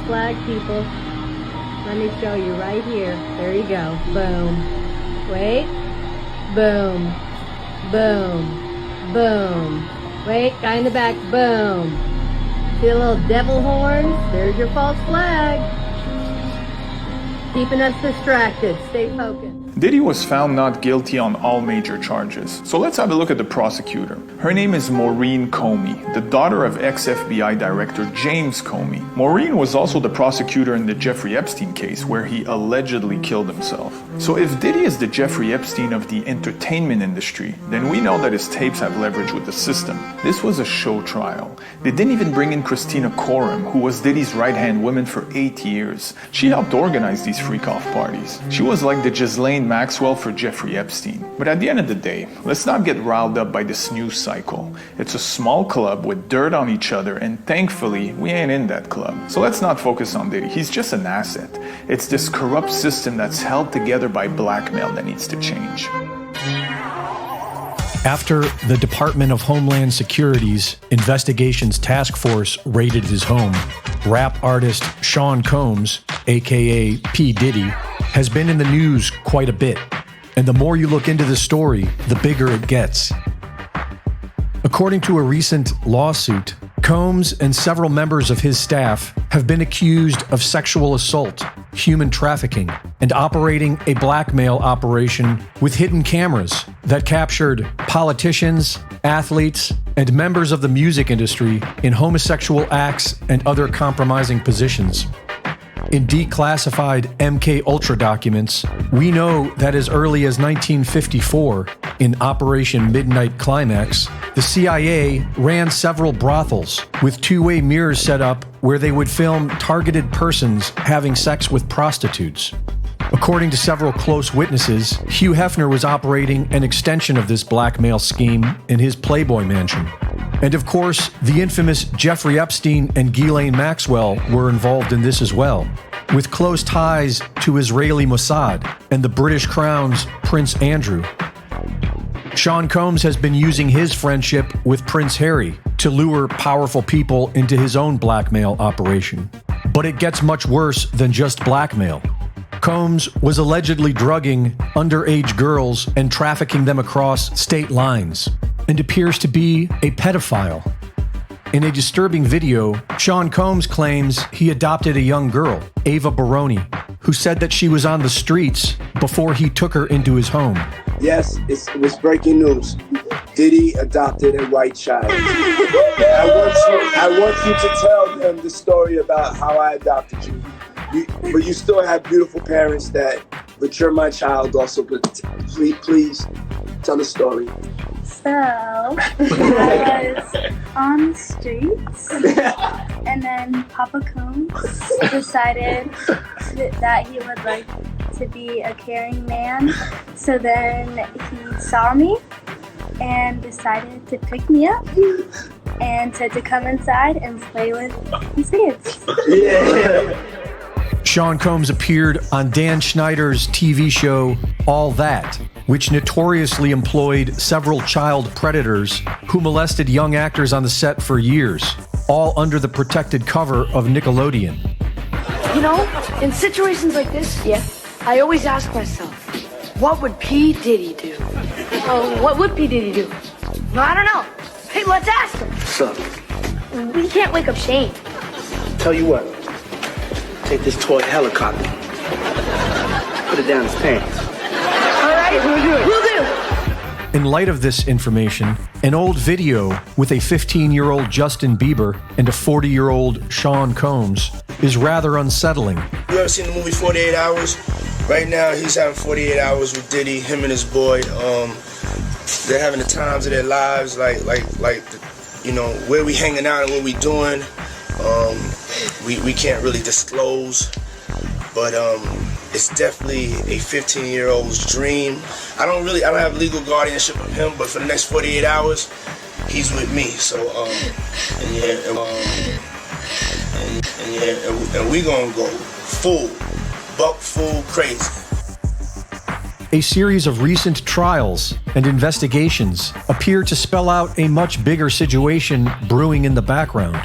flag, people. Let me show you right here. There you go. Boom. Wait. Boom. Boom. Boom. Wait, guy in the back. Boom. See the little devil horns? There's your false flag. Keeping us distracted. Stay focused. Diddy was found not guilty on all major charges. So let's have a look at the prosecutor. Her name is Maureen Comey, the daughter of ex-FBI Director James Comey. Maureen was also the prosecutor in the Jeffrey Epstein case, where he allegedly killed himself. So if Diddy is the Jeffrey Epstein of the entertainment industry, then we know that his tapes have leverage with the system. This was a show trial. They didn't even bring in Christina Coram, who was Diddy's right-hand woman for 8 years. She helped organize these freak-off parties. She was like the Ghislaine Maxwell for Jeffrey Epstein. But at the end of the day, let's not get riled up by this news cycle. It's a small club with dirt on each other, and thankfully, we ain't in that club. So let's not focus on Diddy. He's just an asset. It's this corrupt system that's held together by blackmail that needs to change. After the Department of Homeland Security's Investigations Task Force raided his home, rap artist Sean Combs, aka P. Diddy, has been in the news quite a bit. And the more you look into the story, the bigger it gets. According to a recent lawsuit, Combs and several members of his staff have been accused of sexual assault, human trafficking, and operating a blackmail operation with hidden cameras that captured politicians, athletes, and members of the music industry in homosexual acts and other compromising positions. In declassified MK Ultra documents, we know that as early as 1954, in Operation Midnight Climax, the CIA ran several brothels with two-way mirrors set up where they would film targeted persons having sex with prostitutes. According to several close witnesses, Hugh Hefner was operating an extension of this blackmail scheme in his Playboy mansion. And of course, the infamous Jeffrey Epstein and Ghislaine Maxwell were involved in this as well, with close ties to Israeli Mossad and the British Crown's Prince Andrew. Sean Combs has been using his friendship with Prince Harry to lure powerful people into his own blackmail operation. But it gets much worse than just blackmail. Combs was allegedly drugging underage girls and trafficking them across state lines, and appears to be a pedophile. In a disturbing video, Sean Combs claims he adopted a young girl, Ava Baroni, who said that she was on the streets before he took her into his home. Yes, it was breaking news. Diddy adopted a white child. I want you to tell them the story about how I adopted you. But you still have beautiful parents but you're my child also. But please tell the story. So, I was on the streets, and then Papa Combs decided that he would like to be a caring man. So then he saw me and decided to pick me up and said to come inside and play with his kids. Yeah. Sean Combs appeared on Dan Schneider's TV show All That, which notoriously employed several child predators who molested young actors on the set for years, all under the protected cover of Nickelodeon. You know, in situations like this, I always ask myself, what would P. Diddy do? What would P. Diddy do? No, I don't know. Hey, let's ask him. What's up? We can't wake up Shane. Tell you what. Take this toy helicopter. Put it down his pants. All right, we'll do. In light of this information, an old video with a 15-year-old Justin Bieber and a 40-year-old Sean Combs is rather unsettling. You ever seen the movie 48 Hours? Right now, he's having 48 hours with Diddy, him and his boy. They're having the times of their lives, like you know, where we hanging out and what we doing. We can't really disclose, but it's definitely a 15-year-old's dream. I don't have legal guardianship of him, but for the next 48 hours, he's with me. So and we gonna go full crazy. A series of recent trials and investigations appear to spell out a much bigger situation brewing in the background.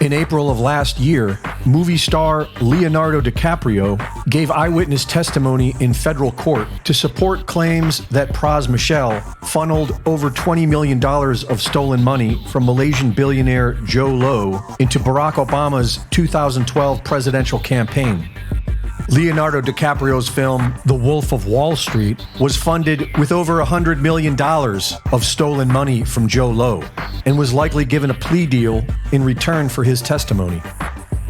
In April of last year, movie star Leonardo DiCaprio gave eyewitness testimony in federal court to support claims that Pras Michel funneled over $20 million of stolen money from Malaysian billionaire Joe Low into Barack Obama's 2012 presidential campaign. Leonardo DiCaprio's film The Wolf of Wall Street was funded with over $100 million of stolen money from Joe Low and was likely given a plea deal in return for his testimony.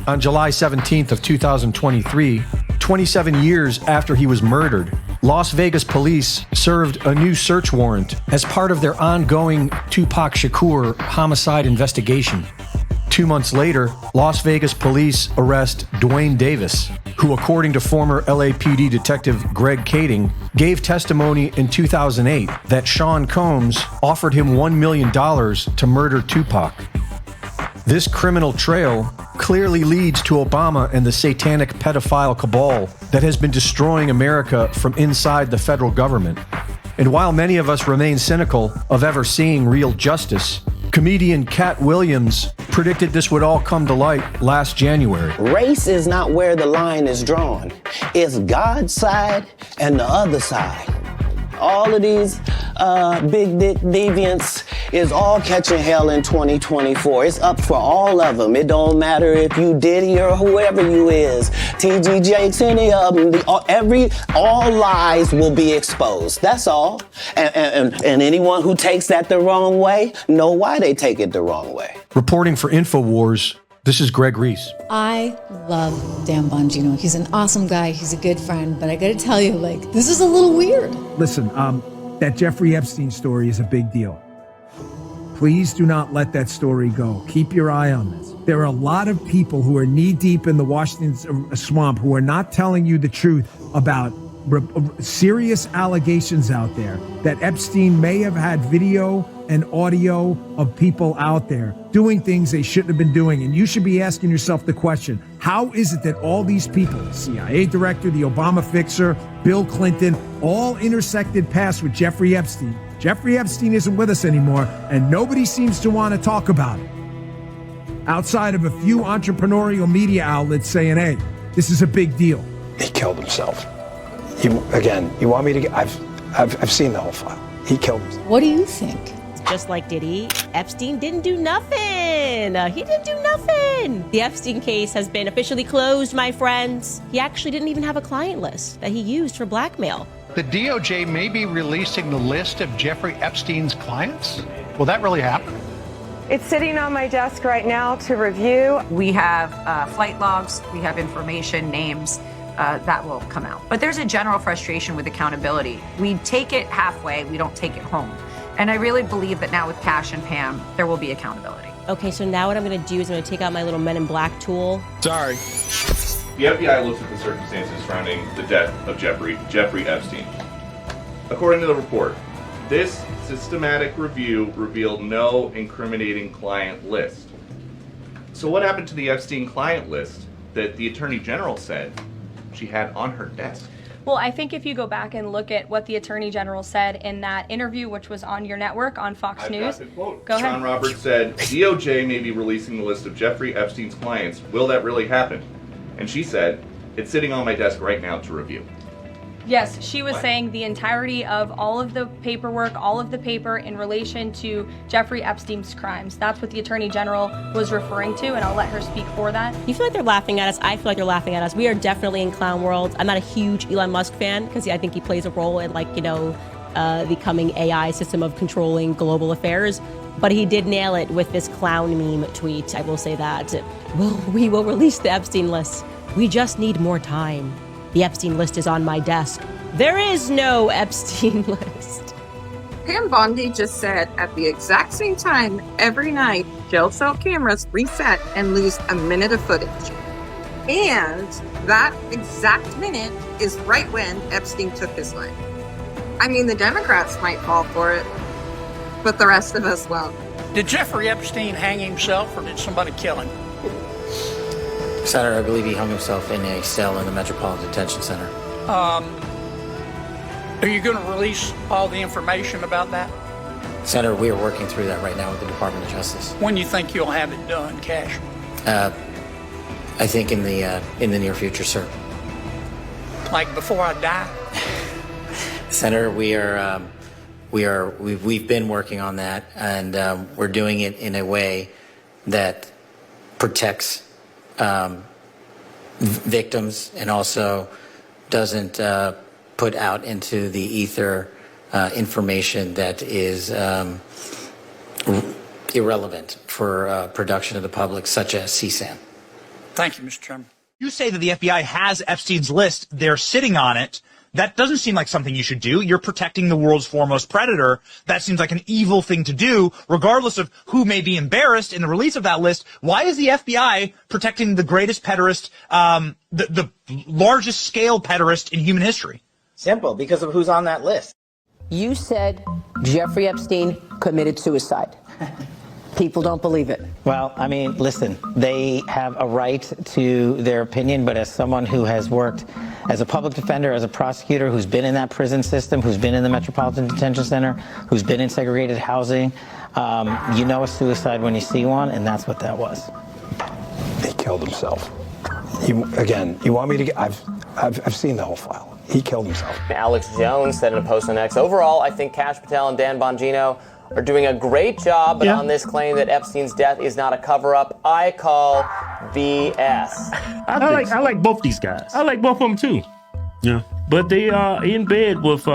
On July 17th of 2023, 27 years after he was murdered, Las Vegas police served a new search warrant as part of their ongoing Tupac Shakur homicide investigation. 2 months later, Las Vegas police arrest Dwayne Davis, who, according to former LAPD detective Greg Kading, gave testimony in 2008 that Sean Combs offered him $1 million to murder Tupac. This criminal trail clearly leads to Obama and the satanic pedophile cabal that has been destroying America from inside the federal government. And while many of us remain cynical of ever seeing real justice, comedian Cat Williams predicted this would all come to light last January. Race is not where the line is drawn. It's God's side and the other side. All of these big dick deviants is all catching hell in 2024. It's up for all of them. It don't matter if you Diddy or whoever you is. TG Jakes, any of them. All lies will be exposed. That's all. And anyone who takes that the wrong way, know why they take it the wrong way. Reporting for InfoWars, this is Greg Reese. I love Dan Bongino. He's an awesome guy. He's a good friend. But I got to tell you, this is a little weird. Listen, that Jeffrey Epstein story is a big deal. Please do not let that story go. Keep your eye on this. There are a lot of people who are knee-deep in the Washington swamp who are not telling you the truth about serious allegations out there that Epstein may have had video and audio of people out there doing things they shouldn't have been doing. And you should be asking yourself the question, how is it that all these people, the CIA director, the Obama fixer, Bill Clinton, all intersected paths with Jeffrey Epstein? Jeffrey Epstein isn't with us anymore, and nobody seems to want to talk about it. Outside of a few entrepreneurial media outlets saying, hey, this is a big deal. He killed himself. You want me to get, I've seen the whole file. He killed himself. What do you think? Just like Diddy, Epstein didn't do nothing. He didn't do nothing. The Epstein case has been officially closed, my friends. He actually didn't even have a client list that he used for blackmail. The DOJ may be releasing the list of Jeffrey Epstein's clients. Will that really happen? It's sitting on my desk right now to review. We have flight logs, we have information, names. That will come out. But there's a general frustration with accountability. We take it halfway, we don't take it home. And I really believe that now with Cash and Pam, there will be accountability. Okay, so now what I'm gonna do is I'm gonna take out my little Men in Black tool. Sorry. The FBI looks at the circumstances surrounding the death of Jeffrey Epstein. According to the report, this systematic review revealed no incriminating client list. So what happened to the Epstein client list that the Attorney General said she had on her desk? Well, I think if you go back and look at what the Attorney General said in that interview, which was on your network on Fox News. Got the quote. Go ahead. John Roberts said, DOJ may be releasing the list of Jeffrey Epstein's clients. Will that really happen? And she said, it's sitting on my desk right now to review. Yes, she was saying the entirety of all of the paperwork, all of the paper in relation to Jeffrey Epstein's crimes. That's what the Attorney General was referring to, and I'll let her speak for that. You feel like they're laughing at us. I feel like they're laughing at us. We are definitely in clown world. I'm not a huge Elon Musk fan because I think he plays a role in the coming AI system of controlling global affairs. But he did nail it with this clown meme tweet. I will say that. We will release the Epstein list. We just need more time. The Epstein list is on my desk. There is no Epstein list. Pam Bondi just said at the exact same time every night, jail cell cameras reset and lose a minute of footage. And that exact minute is right when Epstein took his life. I mean, the Democrats might fall for it, but the rest of us won't. Did Jeffrey Epstein hang himself or did somebody kill him? Senator, I believe he hung himself in a cell in the Metropolitan Detention Center. Are you going to release all the information about that? Senator, we are working through that right now with the Department of Justice. When do you think you'll have it done, Cash? I think in the near future, sir. Like before I die? Senator, we've been working on that, and we're doing it in a way that protects victims and also doesn't put out into the ether information that is irrelevant for production of the public, such as CSAM. Thank you, Mr. Chairman. You say that the FBI has Epstein's list. They're sitting on it. That doesn't seem like something you should do. You're protecting the world's foremost predator. That seems like an evil thing to do, regardless of who may be embarrassed in the release of that list. Why is the FBI protecting the greatest pederast, the largest scale pederast in human history? Simple, because of who's on that list. You said Jeffrey Epstein committed suicide. People don't believe it. Well, I mean, listen, they have a right to their opinion, but as someone who has worked as a public defender, as a prosecutor, who's been in that prison system, who's been in the Metropolitan Detention Center, who's been in segregated housing, you know a suicide when you see one, and that's what that was. He killed himself. You want me to get, I've seen the whole file. He killed himself. Alex Jones said in a post on X, overall, I think Kash Patel and Dan Bongino are doing a great job, but on this claim that Epstein's death is not a cover-up, I call BS. I like both these guys. I like both of them too. Yeah, but they are in bed with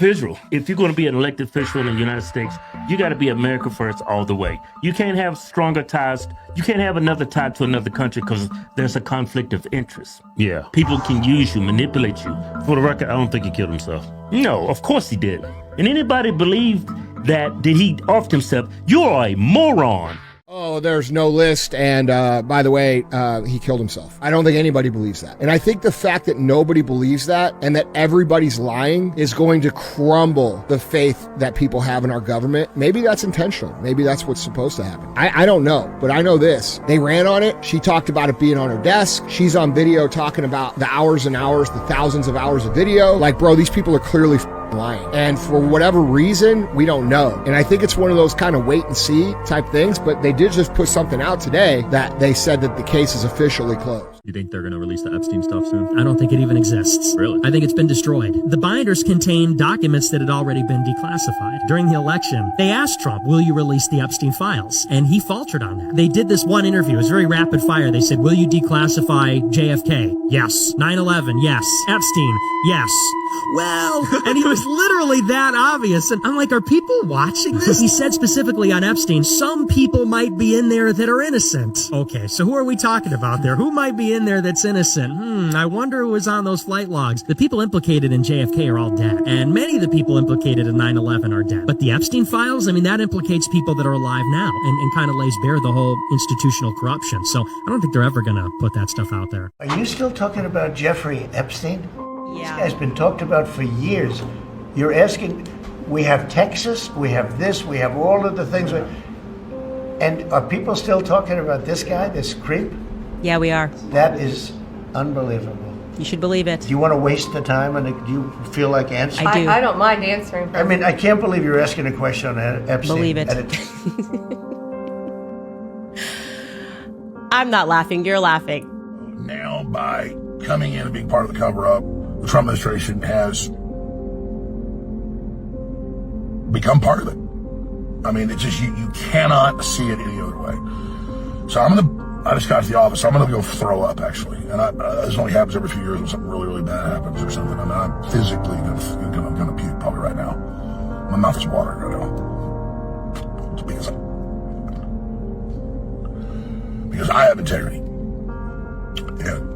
Israel. If you're going to be an elected official in the United States, you got to be America first all the way. You can't have stronger ties. You can't have another tie to another country because there's a conflict of interest. Yeah, people can use you, manipulate you. For the record, I don't think he killed himself. No, of course he did. And anybody believed that he offed himself, you're a moron. Oh, there's no list, and by the way, he killed himself. I don't think anybody believes that. And I think the fact that nobody believes that and that everybody's lying is going to crumble the faith that people have in our government. Maybe that's intentional. Maybe that's what's supposed to happen. I don't know, but I know this. They ran on it. She talked about it being on her desk. She's on video talking about the hours and hours, the thousands of hours of video. Like, bro, these people are clearly lying. And for whatever reason, we don't know. And I think it's one of those kind of wait and see type things, but they did just put something out today that they said that the case is officially closed. You think they're going to release the Epstein stuff soon? I don't think it even exists. Really? I think it's been destroyed. The binders contain documents that had already been declassified. During the election, they asked Trump, will you release the Epstein files? And he faltered on that. They did this one interview. It was very rapid fire. They said, will you declassify JFK? Yes. 9/11? Yes. Epstein? Yes. Well, and he was literally that obvious. And I'm like, are people watching this? He said specifically on Epstein, some people might be in there that are innocent. Okay, so who are we talking about there? Who might be in there that's innocent? I wonder who was on those flight logs. The people implicated in JFK are all dead. And many of the people implicated in 9/11 are dead. But the Epstein files, I mean, that implicates people that are alive now and kind of lays bare the whole institutional corruption. So I don't think they're ever going to put that stuff out there. Are you still talking about Jeffrey Epstein? This guy's been talked about for years. You're asking, we have Texas, we have this, we have all of the things. And are people still talking about this guy, this creep? Yeah, we are. That is unbelievable. You should believe it. Do you want to waste the time and do you feel like answering? I do. I don't mind answering. I mean, I can't believe you're asking a question on Epstein. Believe it. I'm not laughing, you're laughing. Now, by coming in and being part of the cover-up, the Trump administration has become part of it. I mean, it's just, you cannot see it any other way. So I just got to the office. I'm going to go throw up, actually. And this only happens every few years when something really, really bad happens or something. I mean, I'm physically going to puke probably right now. My mouth is watering right now. It's because I have integrity. And,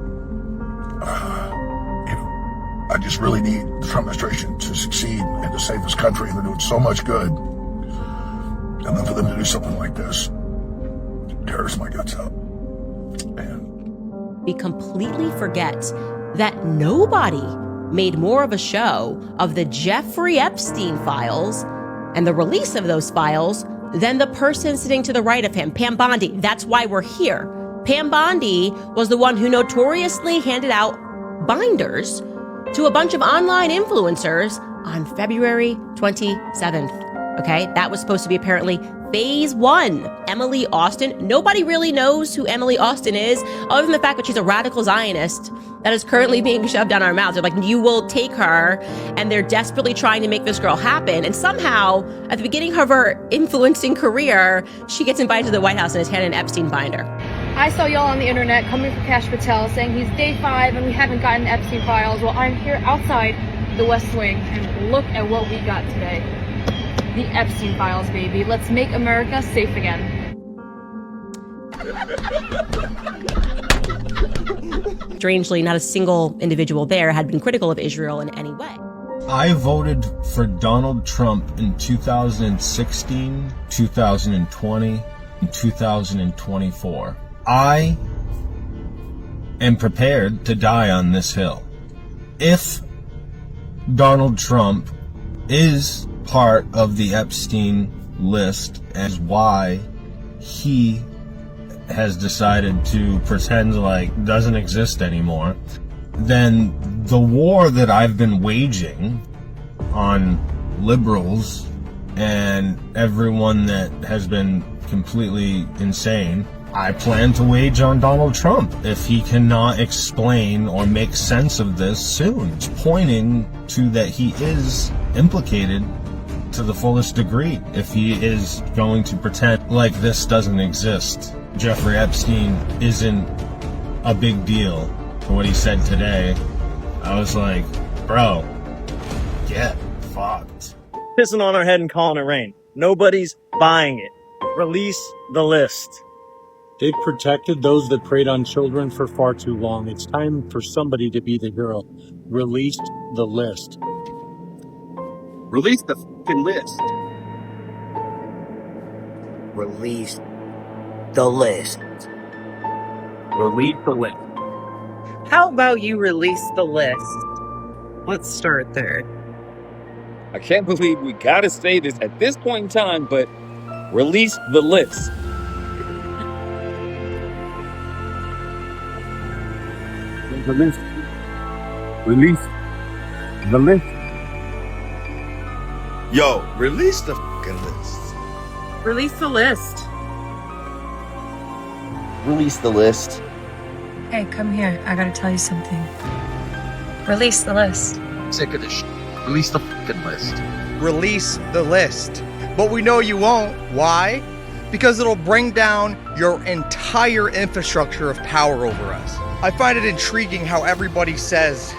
I just really need the Trump administration to succeed and to save this country. And they're doing so much good. And then for them to do something like this tears my guts out. We completely forget that nobody made more of a show of the Jeffrey Epstein files and the release of those files than the person sitting to the right of him, Pam Bondi. That's why we're here. Pam Bondi was the one who notoriously handed out binders to a bunch of online influencers on February 27th. Okay, that was supposed to be apparently Phase 1, Emily Austin. Nobody really knows who Emily Austin is, other than the fact that she's a radical Zionist that is currently being shoved down our mouths. They're like, you will take her, and they're desperately trying to make this girl happen. And somehow, at the beginning of her influencing career, she gets invited to the White House and is handed an Epstein binder. I saw y'all on the internet coming for Cash Patel saying he's day 5 and we haven't gotten Epstein files. Well, I'm here outside the West Wing, and look at what we got today. The Epstein files, baby. Let's make America safe again. Strangely, not a single individual there had been critical of Israel in any way. I voted for Donald Trump in 2016, 2020, and 2024. I am prepared to die on this hill. If Donald Trump is part of the Epstein list, and why he has decided to pretend like doesn't exist anymore, then the war that I've been waging on liberals and everyone that has been completely insane, I plan to wage on Donald Trump if he cannot explain or make sense of this soon. It's pointing to that he is implicated to the fullest degree if he is going to pretend like this doesn't exist. Jeffrey Epstein isn't a big deal for what he said today. I was like, bro, get fucked. Pissing on our head and calling it rain. Nobody's buying it. Release the list. They've protected those that preyed on children for far too long. It's time for somebody to be the hero. Release the list. Release the fucking list. Release the list. Release the list. How about you release the list? Let's start there. I can't believe we gotta say this at this point in time, but release the list. Release. Release the list. Yo, release the fucking list. Release the list. Release the list. Hey, come here. I gotta tell you something. Release the list. Sick of this shit. Release the fucking list. Release the list. But we know you won't. Why? Because it'll bring down your entire infrastructure of power over us. I find it intriguing how everybody says,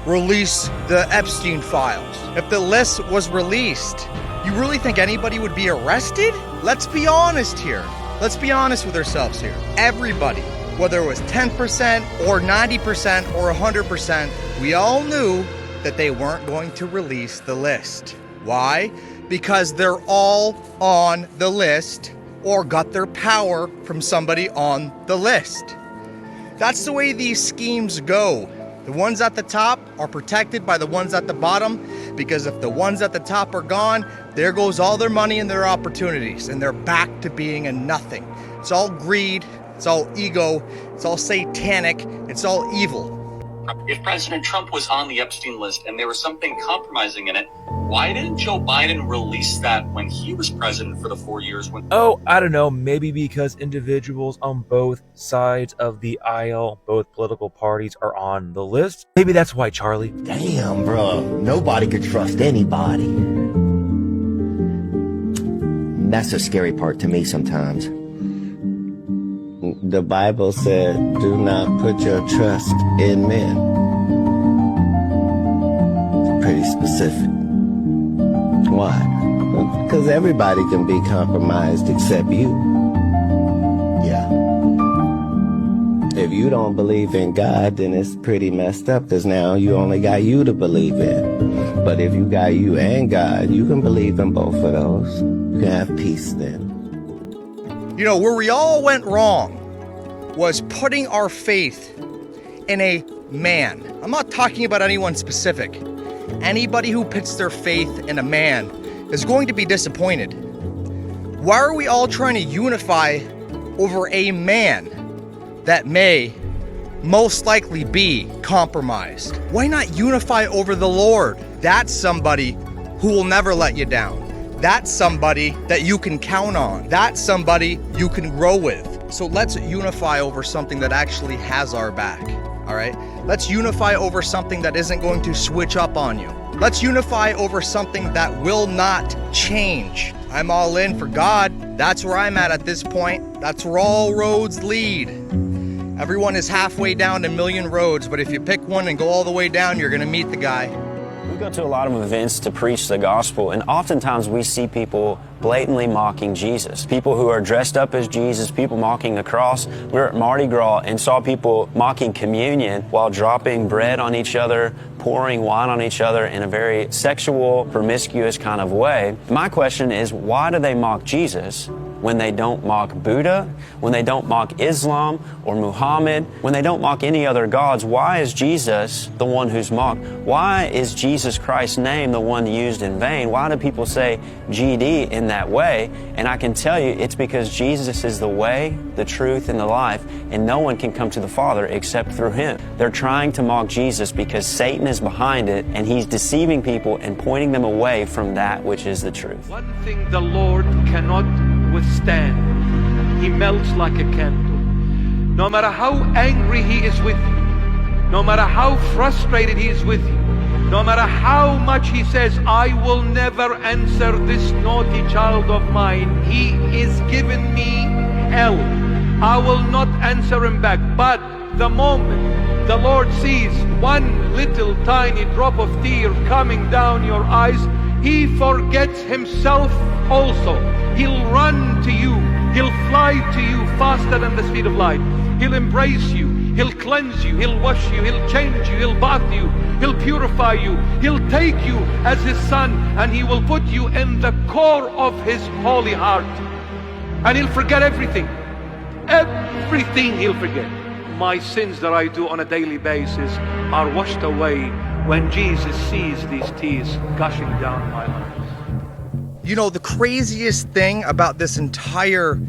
release the Epstein files. If the list was released, you really think anybody would be arrested? Let's be honest here. Let's be honest with ourselves here. Everybody, whether it was 10% or 90% or 100%, we all knew that they weren't going to release the list. Why? Because they're all on the list or got their power from somebody on the list. That's the way these schemes go. The ones at the top are protected by the ones at the bottom, because if the ones at the top are gone, there goes all their money and their opportunities, and they're back to being a nothing. It's all greed, it's all ego, it's all satanic, it's all evil. If President Trump was on the Epstein list and there was something compromising in it, why didn't Joe Biden release that when he was president for the 4 years? Oh, I don't know. Maybe because individuals on both sides of the aisle, both political parties, are on the list. Maybe that's why, Charlie. Damn, bro. Nobody could trust anybody. That's the scary part to me sometimes. The Bible said, do not put your trust in men. It's pretty specific. Why? Because everybody can be compromised except you. Yeah. If you don't believe in God, then it's pretty messed up, because now you only got you to believe in. But if you got you and God, you can believe in both of those. You can have peace then. You know, where we all went wrong was putting our faith in a man. I'm not talking about anyone specific. Anybody who puts their faith in a man is going to be disappointed. Why are we all trying to unify over a man that may most likely be compromised? Why not unify over the Lord? That's somebody who will never let you down. That's somebody that you can count on. That's somebody you can grow with. So let's unify over something that actually has our back, all right? Let's unify over something that isn't going to switch up on you. Let's unify over something that will not change. I'm all in for God. That's where I'm at this point. That's where all roads lead. Everyone is halfway down a million roads, but if you pick one and go all the way down, you're gonna meet the guy. We go to a lot of events to preach the gospel, and oftentimes we see people blatantly mocking Jesus. People who are dressed up as Jesus, people mocking the cross. We were at Mardi Gras and saw people mocking communion while dropping bread on each other, pouring wine on each other in a very sexual, promiscuous kind of way. My question is, why do they mock Jesus when they don't mock Buddha, when they don't mock Islam or Muhammad, when they don't mock any other gods? Why is Jesus the one who's mocked? Why is Jesus Christ's name the one used in vain? Why do people say GD in that way? And I can tell you it's because Jesus is the way, the truth, and the life, and no one can come to the Father except through Him. They're trying to mock Jesus because Satan is behind it, and he's deceiving people and pointing them away from that which is the truth. One thing the Lord cannot withstand, He melts like a candle. No matter how angry He is with you, no matter how frustrated He is with you, no matter how much He says, I will never answer this naughty child of mine, he is giving me hell, I will not answer him back. But the moment the Lord sees one little tiny drop of tear coming down your eyes, He forgets Himself also. He'll run to you. He'll fly to you faster than the speed of light. He'll embrace you. He'll cleanse you. He'll wash you. He'll change you. He'll bath you. He'll purify you. He'll take you as His son, and He will put you in the core of His holy heart. And He'll forget everything. Everything He'll forget. My sins that I do on a daily basis are washed away when Jesus sees these tears gushing down my life. You know, the craziest thing about this entire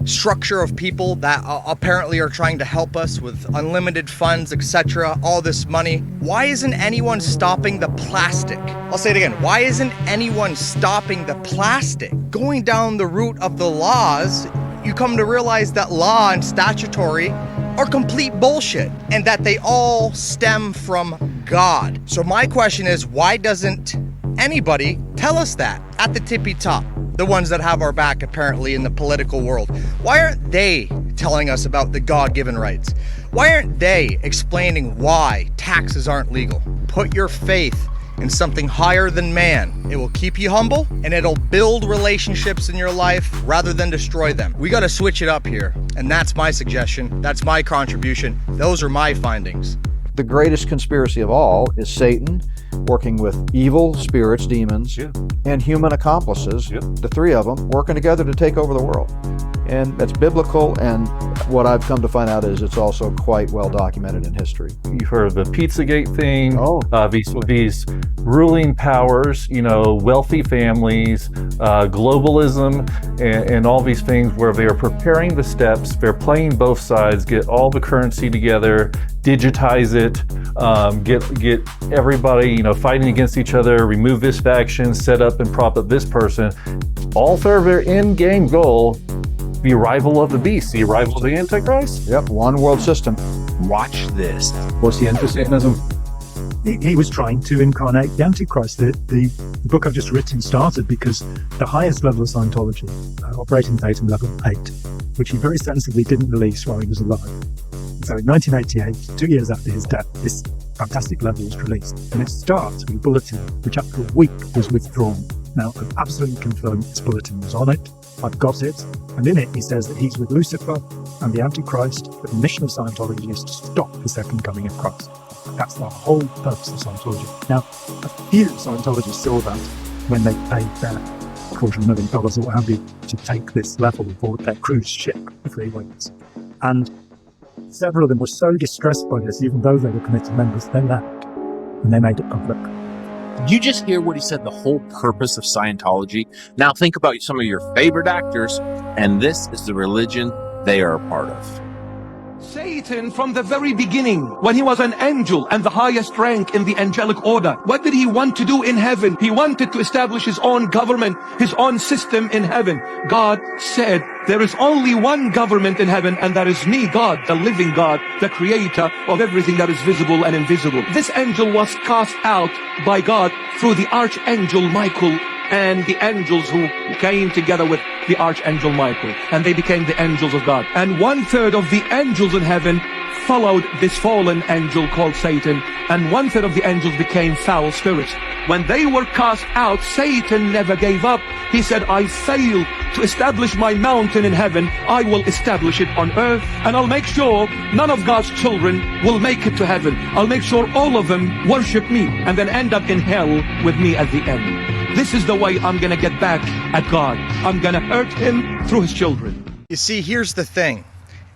structure of people that apparently are trying to help us with unlimited funds, etc., all this money, why isn't anyone stopping the plastic? I'll say it again. Why isn't anyone stopping the plastic? Going down the route of the laws, you come to realize that law and statutory are complete bullshit, and that they all stem from God. So my question is, why doesn't anybody tell us that at the tippy top? The ones that have our back apparently in the political world. Why aren't they telling us about the God-given rights? Why aren't they explaining why taxes aren't legal? Put your faith in something higher than man. It will keep you humble, and it'll build relationships in your life rather than destroy them. We got to switch it up here, and that's my suggestion. That's my contribution. Those are my findings. The greatest conspiracy of all is Satan working with evil spirits, demons, and human accomplices, the three of them, working together to take over the world. And that's biblical, and what I've come to find out is it's also quite well documented in history. You've heard of the Pizzagate thing, these ruling powers, you know, wealthy families, globalism, and all these things where they are preparing the steps, they're playing both sides, get all the currency together, digitize it, get everybody, you know, fighting against each other, remove this faction, set up and prop up this person, all for their end game goal, the arrival of the beast, the arrival of the Antichrist. Yep, one world system. Watch this. What's the end of Satanism? He was trying to incarnate the Antichrist. The book I've just written started because the highest level of Scientology, operating datum level 8, which he very sensibly didn't release while he was alive. So in 1988, 2 years after his death, this fantastic level was released. And it starts with a bulletin, which after a week was withdrawn. Now, I've absolutely confirmed this bulletin was on it. I've got it. And in it, he says that he's with Lucifer and the Antichrist, but the mission of Scientology is to stop the second coming of Christ. That's the whole purpose of Scientology. Now, a few Scientologists saw that when they paid their $250,000 or what have you to take this level aboard their cruise ship, the Three Wings. And several of them were so distressed by this, even though they were committed members, they left and they made it public. Did you just hear what he said? The whole purpose of Scientology. Now think about some of your favorite actors, and this is the religion they are a part of. Say Satan, from the very beginning, when he was an angel and the highest rank in the angelic order, what did he want to do in heaven? He wanted to establish his own government, his own system in heaven. God said, there is only one government in heaven, and that is me, God, the living God, the creator of everything that is visible and invisible. This angel was cast out by God through the archangel Michael and the angels who came together with the archangel Michael, and they became the angels of God. And 1/3 of the angels in heaven followed this fallen angel called Satan, and 1/3 of the angels became foul spirits. When they were cast out, Satan never gave up. He said, I failed to establish my mountain in heaven. I will establish it on earth, and I'll make sure none of God's children will make it to heaven. I'll make sure all of them worship me and then end up in hell with me at the end. This is the way I'm gonna get back at God. I'm gonna hurt him through his children. You see, here's the thing.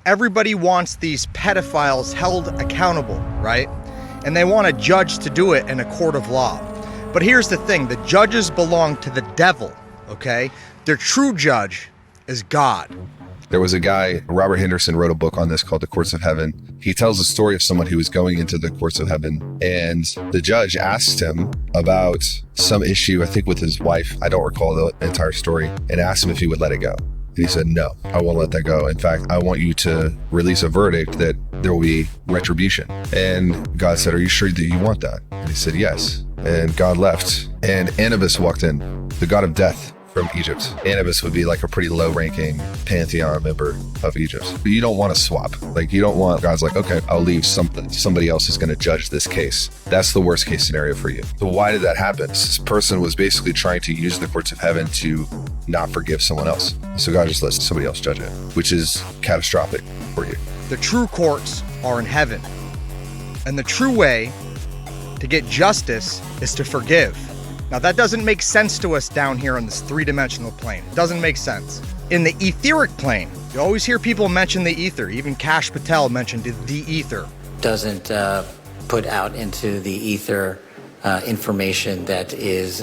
Everybody wants these pedophiles held accountable, right? And they want a judge to do it in a court of law. But here's the thing. The judges belong to the devil, okay? Their true judge is God. There was a guy, Robert Henderson, wrote a book on this called The Courts of Heaven. He tells the story of someone who was going into the courts of heaven, and the judge asked him about some issue, I think with his wife, I don't recall the entire story, and asked him if he would let it go. And he said, no, I won't let that go. In fact, I want you to release a verdict that there will be retribution. And God said, are you sure that you want that? And he said, yes. And God left, and Anubis walked in, the god of death from Egypt. Anubis would be like a pretty low-ranking pantheon member of Egypt. But you don't want to swap. Like, you don't want, God's like, okay, I'll leave something. Somebody else is going to judge this case. That's the worst case scenario for you. So why did that happen? This person was basically trying to use the courts of heaven to not forgive someone else. So God just lets somebody else judge it, which is catastrophic for you. The true courts are in heaven. And the true way to get justice is to forgive. Now that doesn't make sense to us down here on this three-dimensional plane. It doesn't make sense. In the etheric plane, you always hear people mention the ether. Even Kash Patel mentioned the ether. Doesn't put out into the ether information that is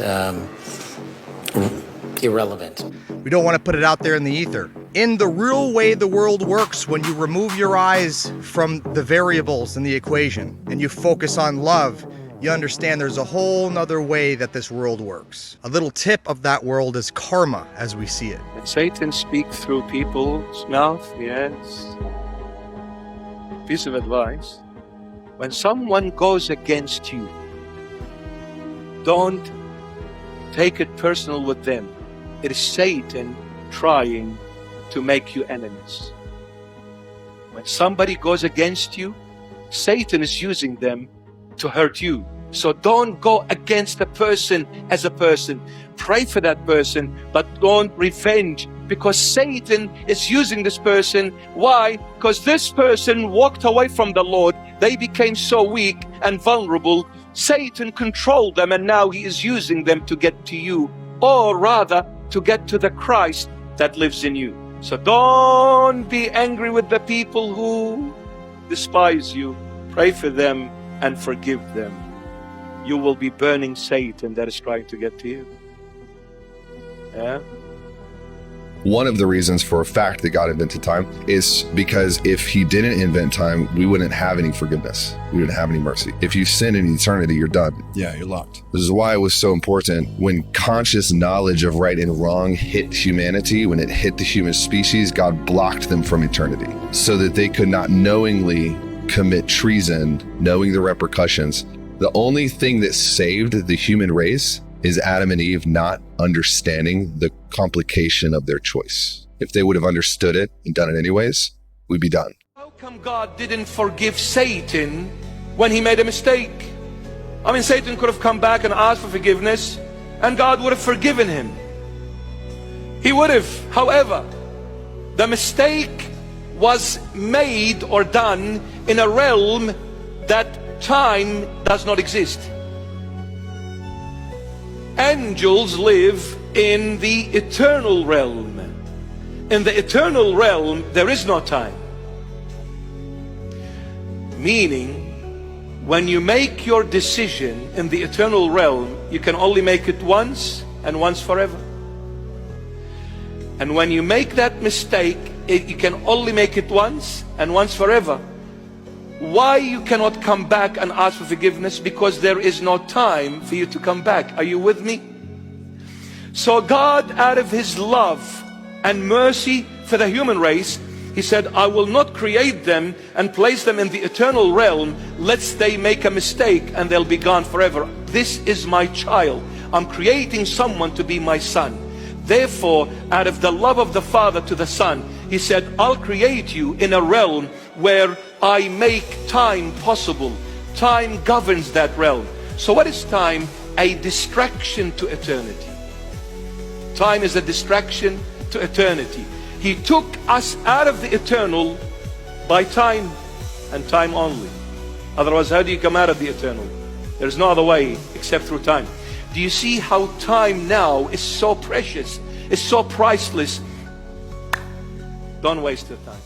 irrelevant. We don't want to put it out there in the ether. In the real way the world works, when you remove your eyes from the variables in the equation and you focus on love, you understand there's a whole nother way that this world works. A little tip of that world is karma as we see it. Did Satan speak through people's mouth? Yes. Piece of advice. When someone goes against you, don't take it personal with them. It is Satan trying to make you enemies. When somebody goes against you, Satan is using them to hurt you. So don't go against a person as a person. Pray for that person, but don't revenge, because Satan is using this person. Why? Because this person walked away from the Lord. They became so weak and vulnerable. Satan controlled them, and now he is using them to get to you, or rather to get to the Christ that lives in you. So don't be angry with the people who despise you. Pray for them and forgive them. You will be burning Satan that is trying to get to you. Yeah? One of the reasons for a fact that God invented time is because if he didn't invent time, we wouldn't have any forgiveness. We wouldn't have any mercy. If you sin in eternity, you're done. Yeah, you're locked. This is why it was so important when conscious knowledge of right and wrong hit humanity, when it hit the human species, God blocked them from eternity so that they could not knowingly commit treason, knowing the repercussions. The only thing that saved the human race is Adam and Eve not understanding the complication of their choice. If they would have understood it and done it anyways, we'd be done. How come God didn't forgive Satan when he made a mistake? I mean, Satan could have come back and asked for forgiveness, and God would have forgiven him. He would have. However, the mistake was made or done in a realm that time does not exist. Angels live in the eternal realm. In the eternal realm, there is no time. Meaning, when you make your decision in the eternal realm, you can only make it once and once forever. And when you make that mistake, you can only make it once and once forever. Why you cannot come back and ask for forgiveness? Because there is no time for you to come back. Are you with me? So God, out of his love and mercy for the human race, he said, I will not create them and place them in the eternal realm lest they make a mistake and they'll be gone forever. This is my child. I'm creating someone to be my son. Therefore, out of the love of the Father to the Son, he said, I'll create you in a realm where I make time possible. Time governs that realm. So what is time? A distraction to eternity. Time is a distraction to eternity. He took us out of the eternal by time and time only. Otherwise, how do you come out of the eternal? There's no other way except through time. Do you see how time now is so precious, is so priceless? Don't waste your time.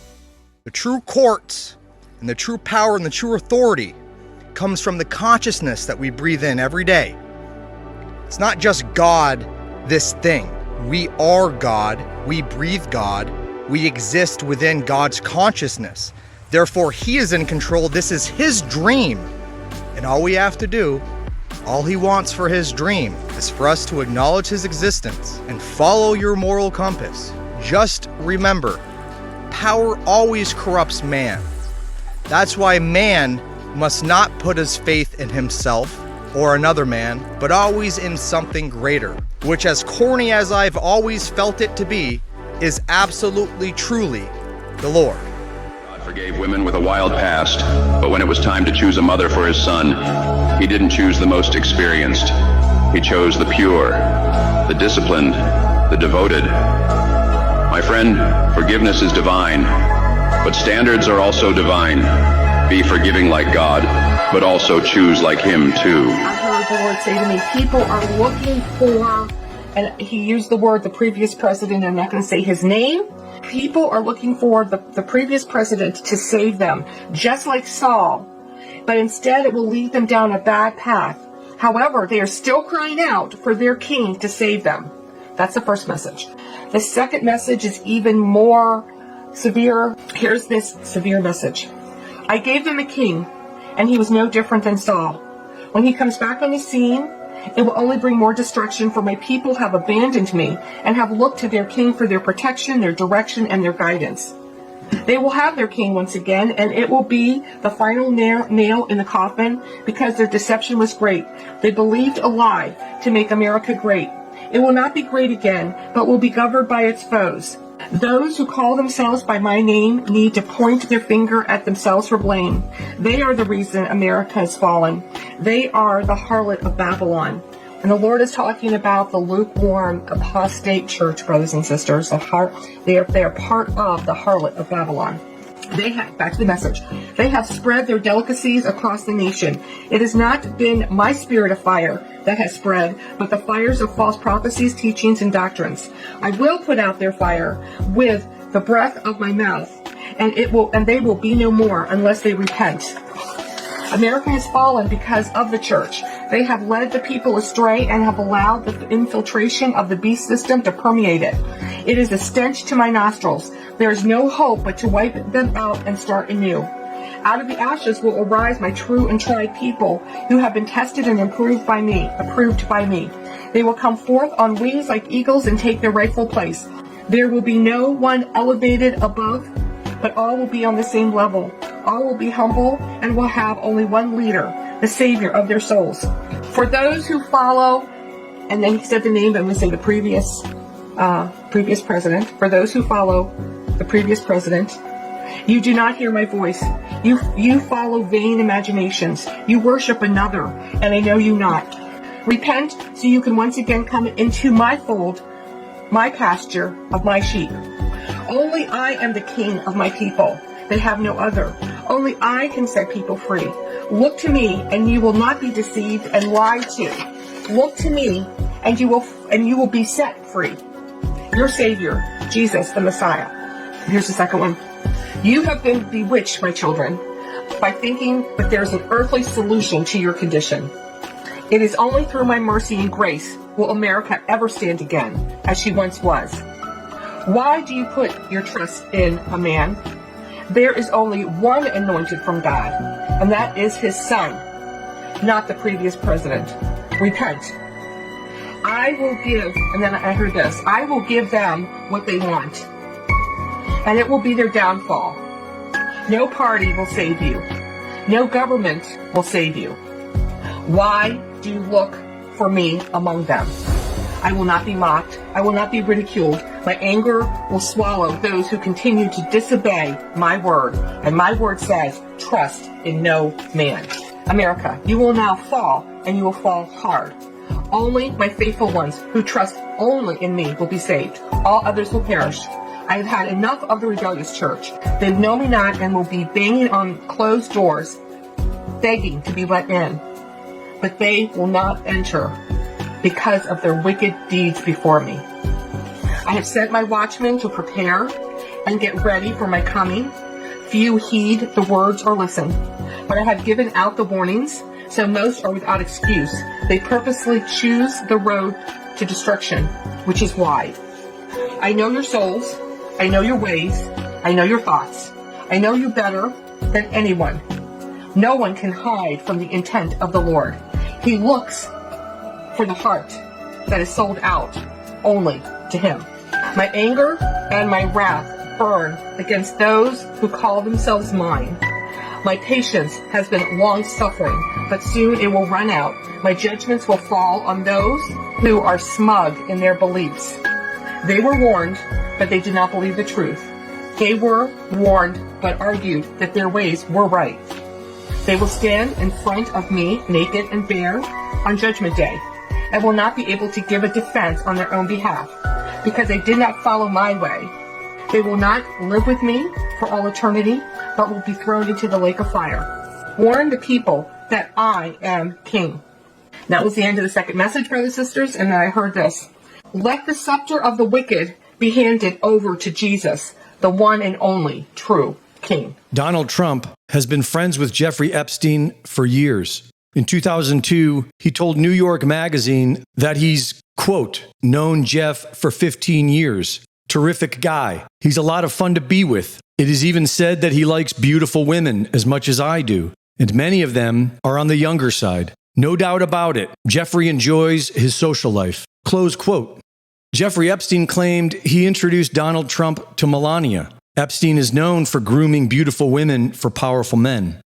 The true courts and the true power and the true authority comes from the consciousness that we breathe in every day. It's not just God, this thing. We are God. We breathe God. We exist within God's consciousness. Therefore, he is in control. This is his dream. And all we have to do, all he wants for his dream, is for us to acknowledge his existence and follow your moral compass. Just remember, power always corrupts man. That's why man must not put his faith in himself or another man, but always in something greater, which, as corny as I've always felt it to be, is absolutely, truly the Lord. God forgave women with a wild past, but when it was time to choose a mother for his son, he didn't choose the most experienced. He chose the pure, the disciplined, the devoted. My friend, forgiveness is divine, but standards are also divine. Be forgiving like God, but also choose like him too. I heard the Lord say to me, people are looking for, and he used the word the previous president, I'm not going to say his name. People are looking for the previous president to save them, just like Saul. But instead it will lead them down a bad path. However, they are still crying out for their king to save them. That's the first message. The second message is even more severe. Here's this severe message. I gave them a king, and he was no different than Saul. When he comes back on the scene, it will only bring more destruction, for my people have abandoned me and have looked to their king for their protection, their direction, and their guidance. They will have their king once again, and it will be the final nail in the coffin, because their deception was great. They believed a lie to make America great. It will not be great again, but will be governed by its foes. Those who call themselves by my name need to point their finger at themselves for blame. They are the reason America has fallen. They are the harlot of Babylon. And the Lord is talking about the lukewarm, apostate church, brothers and sisters. They are part of the harlot of Babylon. They have, back to the message, they have spread their delicacies across the nation. It has not been my spirit of fire that has spread, but the fires of false prophecies, teachings, and doctrines. I will put out their fire with the breath of my mouth, and they will be no more unless they repent. America has fallen because of the church. They have led the people astray and have allowed the infiltration of the beast system to permeate it. It is a stench to my nostrils. There is no hope but to wipe them out and start anew. Out of the ashes will arise my true and tried people who have been tested and approved by me. They will come forth on wings like eagles and take their rightful place. There will be no one elevated above, but all will be on the same level. All will be humble and will have only one leader, the Savior of their souls. For those who follow, and then he said the name, and we say the previous president. For those who follow the previous president, you do not hear my voice. You follow vain imaginations. You worship another, and I know you not. Repent so you can once again come into my fold, my pasture of my sheep. Only I am the king of my people. They have no other. Only I can set people free. Look to me, and you will not be deceived and lied to. Look to me, and you will be set free. Your Savior, Jesus the Messiah. Here's the second one. You have been bewitched, my children, by thinking that there's an earthly solution to your condition. It is only through my mercy and grace will America ever stand again, as she once was. Why do you put your trust in a man? There is only one anointed from God, and that is his son, not the previous president. Repent. I will give, and then I heard this, I will give them what they want, and it will be their downfall. No party will save you. No government will save you. Why do you look for me among them? I will not be mocked. I will not be ridiculed. My anger will swallow those who continue to disobey my word. And my word says, trust in no man. America, you will now fall, and you will fall hard. Only my faithful ones who trust only in me will be saved. All others will perish. I have had enough of the rebellious church. They know me not and will be banging on closed doors, begging to be let in. But they will not enter because of their wicked deeds before me. I have sent my watchmen to prepare and get ready for my coming. Few heed the words or listen, but I have given out the warnings, so most are without excuse. They purposely choose the road to destruction, which is wide. I know your souls. I know your ways. I know your thoughts. I know you better than anyone. No one can hide from the intent of the Lord. He looks for the heart that is sold out only to him. My anger and my wrath burn against those who call themselves mine. My patience has been long-suffering, but soon it will run out. My judgments will fall on those who are smug in their beliefs. They were warned, but they did not believe the truth. They were warned, but argued that their ways were right. They will stand in front of me, naked and bare, on Judgment Day, and will not be able to give a defense on their own behalf, because they did not follow my way. They will not live with me for all eternity, but will be thrown into the lake of fire. Warn the people that I am king. That was the end of the second message, brothers and sisters, and then I heard this. Let the scepter of the wicked be handed over to Jesus, the one and only true king. Donald Trump has been friends with Jeffrey Epstein for years. In 2002, he told New York Magazine that he's, quote, known Jeff for 15 years. Terrific guy. He's a lot of fun to be with. It is even said that he likes beautiful women as much as I do, and many of them are on the younger side. No doubt about it, Jeffrey enjoys his social life. Close quote. Jeffrey Epstein claimed he introduced Donald Trump to Melania. Epstein is known for grooming beautiful women for powerful men.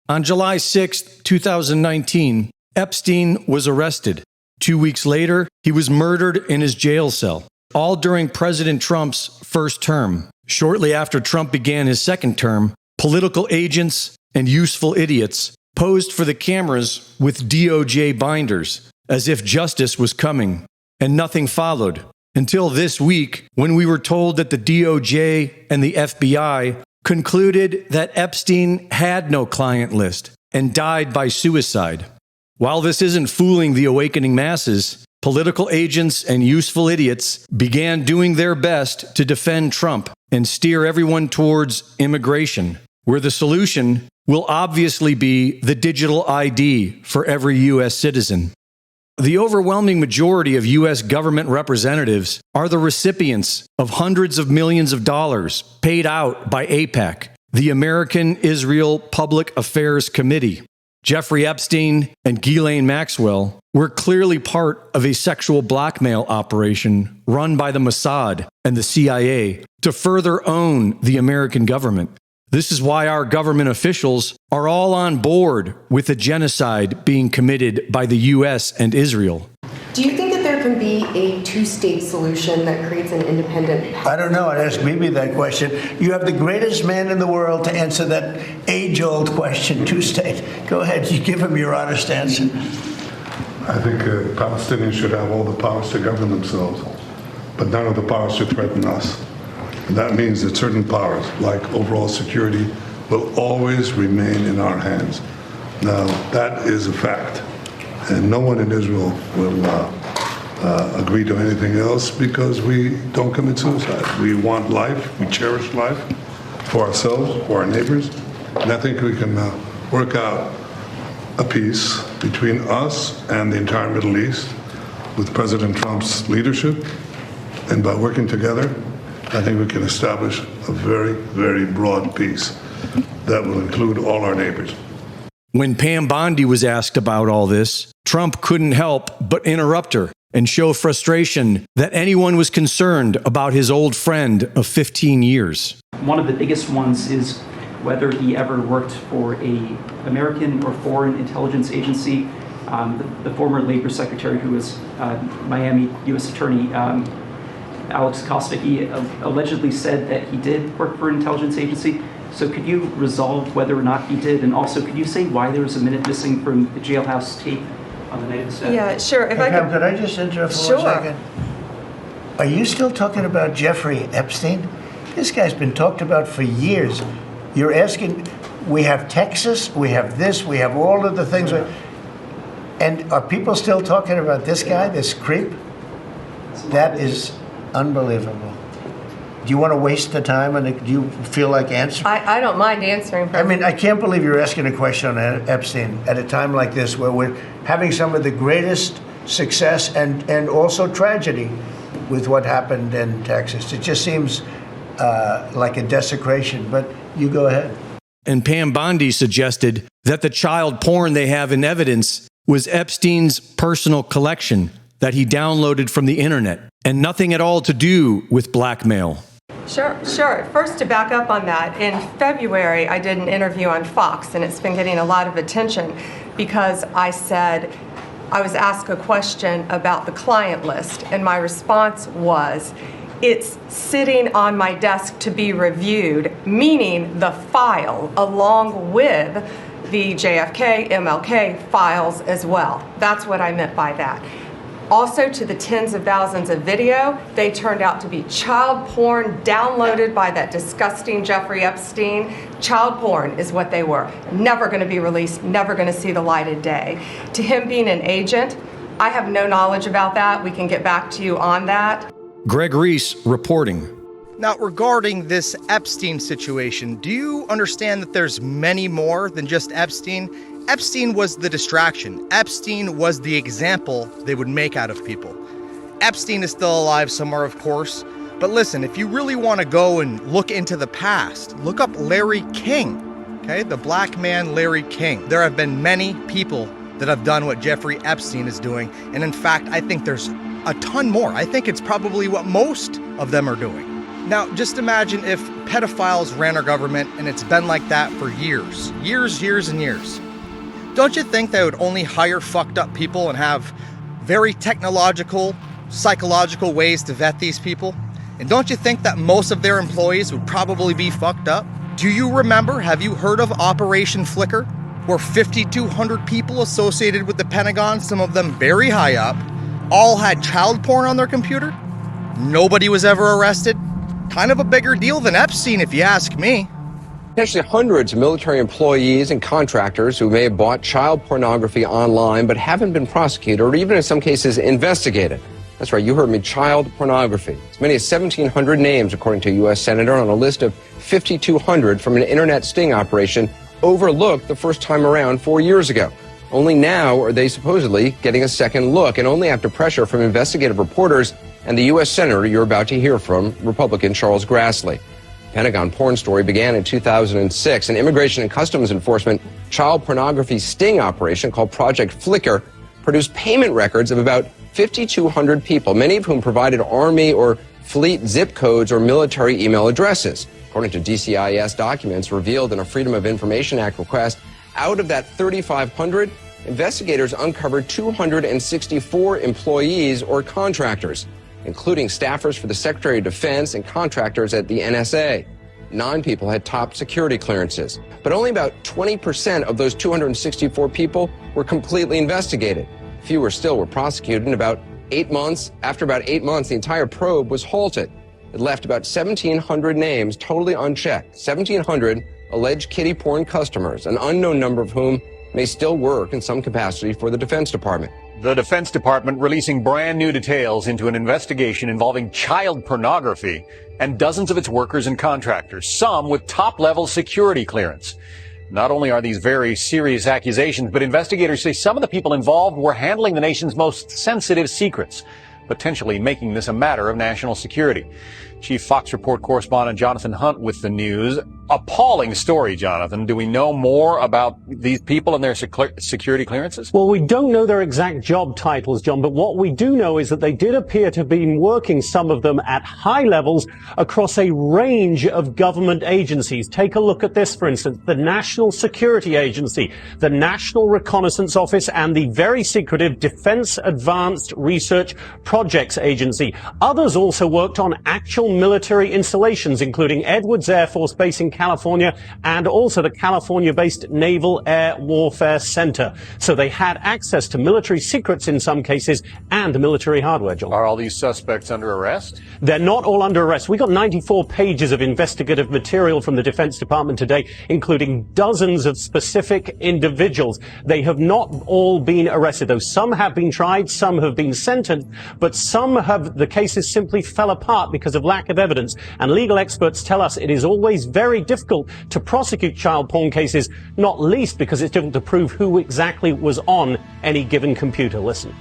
On July 6, 2019, Epstein was arrested. 2 weeks later, he was murdered in his jail cell, all during President Trump's first term. Shortly after Trump began his second term, political agents and useful idiots posed for the cameras with DOJ binders, as if justice was coming, and nothing followed. Until this week, when we were told that the DOJ and the FBI concluded that Epstein had no client list and died by suicide. While this isn't fooling the awakening masses, political agents and useful idiots began doing their best to defend Trump and steer everyone towards immigration, where the solution will obviously be the digital ID for every U.S. citizen. The overwhelming majority of U.S. government representatives are the recipients of hundreds of millions of dollars paid out by AIPAC, the American Israel Public Affairs Committee. Jeffrey Epstein and Ghislaine Maxwell were clearly part of a sexual blackmail operation run by the Mossad and the CIA to further own the American government. This is why our government officials are all on board with the genocide being committed by the U.S. and Israel. Do you think that there can be a two-state solution that creates an independent? I don't know. I'd ask Bibi that question. You have the greatest man in the world to answer that age-old question, two-state. Go ahead. You give him your honest answer. I think Palestinians should have all the powers to govern themselves, but none of the powers to threaten us. And that means that certain powers, like overall security, will always remain in our hands. Now, that is a fact. And no one in Israel will agree to anything else because we don't commit suicide. We want life, we cherish life for ourselves, for our neighbors. And I think we can work out a peace between us and the entire Middle East with President Trump's leadership. And by working together, I think we can establish a very, very broad peace that will include all our neighbors. When Pam Bondi was asked about all this, Trump couldn't help but interrupt her and show frustration that anyone was concerned about his old friend of 15 years. One of the biggest ones is whether he ever worked for a American or foreign intelligence agency. The former labor secretary who was Miami U.S. Attorney Alex Costa, he allegedly said that he did work for an intelligence agency. So could you resolve whether or not he did? And also, could you say why there was a minute missing from the jailhouse tape on the night of the stabbing? Yeah, sure. If Hey, Pam, could I just interrupt for 1 second? Are you still talking about Jeffrey Epstein? This guy's been talked about for years. You're asking, we have Texas, we have this, we have all of the things. And are people still talking about this guy, this creep? That is unbelievable. Do you want to waste the time, and do you feel like answering? I don't mind answering. I mean, I can't believe you're asking a question on Epstein at a time like this, where we're having some of the greatest success and also tragedy with what happened in Texas. It just seems like a desecration, but you go ahead. And Pam Bondi suggested that the child porn they have in evidence was Epstein's personal collection that he downloaded from the internet and nothing at all to do with blackmail. Sure. First, to back up on that, in February, I did an interview on Fox, and it's been getting a lot of attention because I said, I was asked a question about the client list, and my response was, it's sitting on my desk to be reviewed, meaning the file, along with the JFK, MLK files as well. That's what I meant by that. Also, to the tens of thousands of video, they turned out to be child porn downloaded by that disgusting Jeffrey Epstein. Child porn is what they were. Never going to be released, never going to see the light of day. To him being an agent, I have no knowledge about that. We can get back to you on that. Greg Reese reporting. Now, regarding this Epstein situation, do you understand that there's many more than just Epstein? Epstein was the distraction. Epstein was the example they would make out of people. Epstein is still alive somewhere, of course. But listen, if you really want to go and look into the past, look up Larry King, okay? The black man Larry King. There have been many people that have done what Jeffrey Epstein is doing. And in fact, I think there's a ton more. I think it's probably what most of them are doing. Now, just imagine if pedophiles ran our government, and it's been like that for years and years. Don't you think they would only hire fucked up people and have very technological, psychological ways to vet these people? And don't you think that most of their employees would probably be fucked up? Do you remember, have you heard of Operation Flicker, where 5,200 people associated with the Pentagon, some of them very high up, all had child porn on their computer? Nobody was ever arrested? Kind of a bigger deal than Epstein, if you ask me. Potentially hundreds of military employees and contractors who may have bought child pornography online but haven't been prosecuted or even in some cases investigated. That's right, you heard me, child pornography. As many as 1,700 names, according to a U.S. Senator, on a list of 5,200 from an internet sting operation overlooked the first time around 4 years ago. Only now are they supposedly getting a second look, and only after pressure from investigative reporters and the U.S. Senator you're about to hear from, Republican Charles Grassley. Pentagon porn story began in 2006. An Immigration and Customs Enforcement child pornography sting operation called Project Flicker produced payment records of about 5,200 people, many of whom provided Army or fleet zip codes or military email addresses. According to DCIS documents revealed in a Freedom of Information Act request, out of that 3,500, investigators uncovered 264 employees or contractors, including staffers for the Secretary of Defense and contractors at the NSA. 9 people had top security clearances, but only about 20% of those 264 people were completely investigated. Fewer still were prosecuted, and after about 8 months, the entire probe was halted. It left about 1,700 names totally unchecked, 1,700 alleged kiddie porn customers, an unknown number of whom may still work in some capacity for the Defense Department. The Defense Department releasing brand new details into an investigation involving child pornography and dozens of its workers and contractors, some with top-level security clearance. Not only are these very serious accusations, but investigators say some of the people involved were handling the nation's most sensitive secrets. potentially making this a matter of national security. Chief Fox Report correspondent Jonathan Hunt with the news. Appalling story, Jonathan. Do we know more about these people and their security clearances? Well, we don't know their exact job titles, John, but what we do know is that they did appear to have been working, some of them, at high levels across a range of government agencies. Take a look at this, for instance, the National Security Agency, the National Reconnaissance Office, and the very secretive Defense Advanced Research Projects Agency. Others also worked on actual military installations, including Edwards Air Force Base in California and also the California-based Naval Air Warfare Center. So they had access to military secrets in some cases and military hardware, John. Are all these suspects under arrest? They're not all under arrest. We got 94 pages of investigative material from the Defense Department today, including dozens of specific individuals. They have not all been arrested, though. Some have been tried, some have been sentenced, but the cases simply fell apart because of lack of evidence. And legal experts tell us it is always very difficult to prosecute child porn cases, not least because it's difficult to prove who exactly was on any given computer. Listen.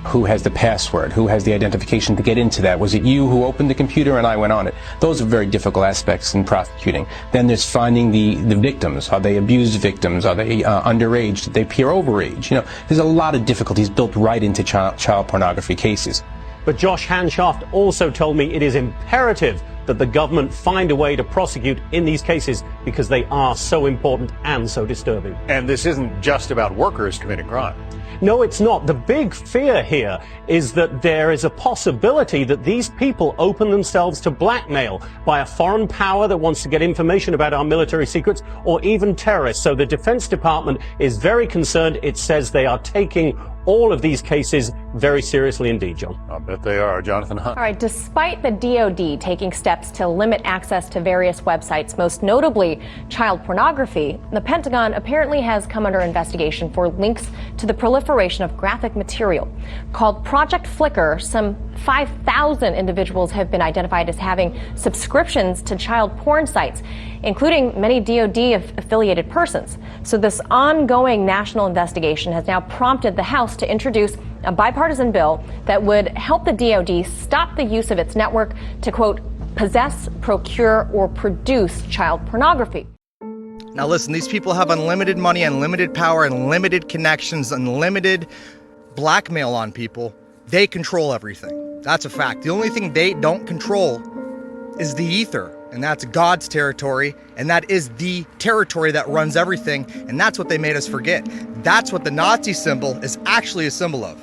Who has the password? Who has the identification to get into that? Was it you who opened the computer and I went on it? Those are very difficult aspects in prosecuting. Then there's finding the victims. Are they abused victims? Are they underage? Did they appear overage? You know, there's a lot of difficulties built right into child pornography cases. But Josh Hanshaft also told me it is imperative that the government find a way to prosecute in these cases because they are so important and so disturbing. And this isn't just about workers committing crime. No, it's not. The big fear here is that there is a possibility that these people open themselves to blackmail by a foreign power that wants to get information about our military secrets, or even terrorists. So the Defense Department is very concerned. It says they are taking all of these cases very seriously indeed, John. I bet they are. Jonathan Hunt. All right, despite the DoD taking steps to limit access to various websites, most notably child pornography, the Pentagon apparently has come under investigation for links to the proliferation of graphic material. Called Project Flickr, some 5,000 individuals have been identified as having subscriptions to child porn sites, including many DoD-affiliated persons. So this ongoing national investigation has now prompted the House to introduce a bipartisan bill that would help the DoD stop the use of its network to, quote, possess, procure, or produce child pornography. Now listen, these people have unlimited money, unlimited power, unlimited connections, unlimited blackmail on people. They control everything. That's a fact. The only thing they don't control is the ether, and that's God's territory, and that is the territory that runs everything, and that's what they made us forget. That's what the Nazi symbol is actually a symbol of.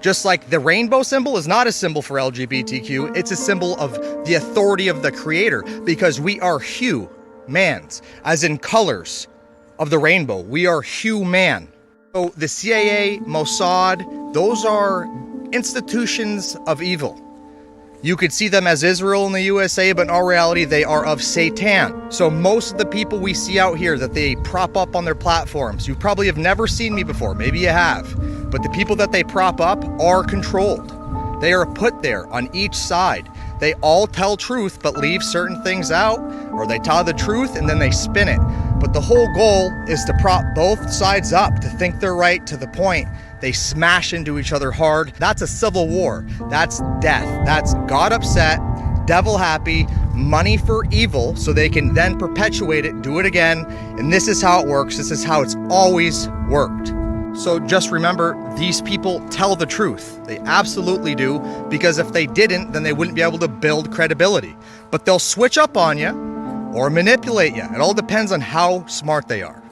Just like the rainbow symbol is not a symbol for LGBTQ, it's a symbol of the authority of the Creator, because we are humans, as in colors of the rainbow. We are human. So the CIA, Mossad, those are institutions of evil. You could see them as Israel in the USA, but in all reality, they are of Satan. So most of the people we see out here that they prop up on their platforms, you probably have never seen me before, maybe you have, but the people that they prop up are controlled. They are put there on each side. They all tell truth, but leave certain things out, or they tell the truth and then they spin it. But the whole goal is to prop both sides up, to think they're right to the point they smash into each other hard. That's a civil war. That's death. That's God upset, devil happy, money for evil, so they can then perpetuate it, do it again. And this is how it works. This is how it's always worked. So just remember, these people tell the truth. They absolutely do, because if they didn't, then they wouldn't be able to build credibility. But they'll switch up on you or manipulate you. It all depends on how smart they are.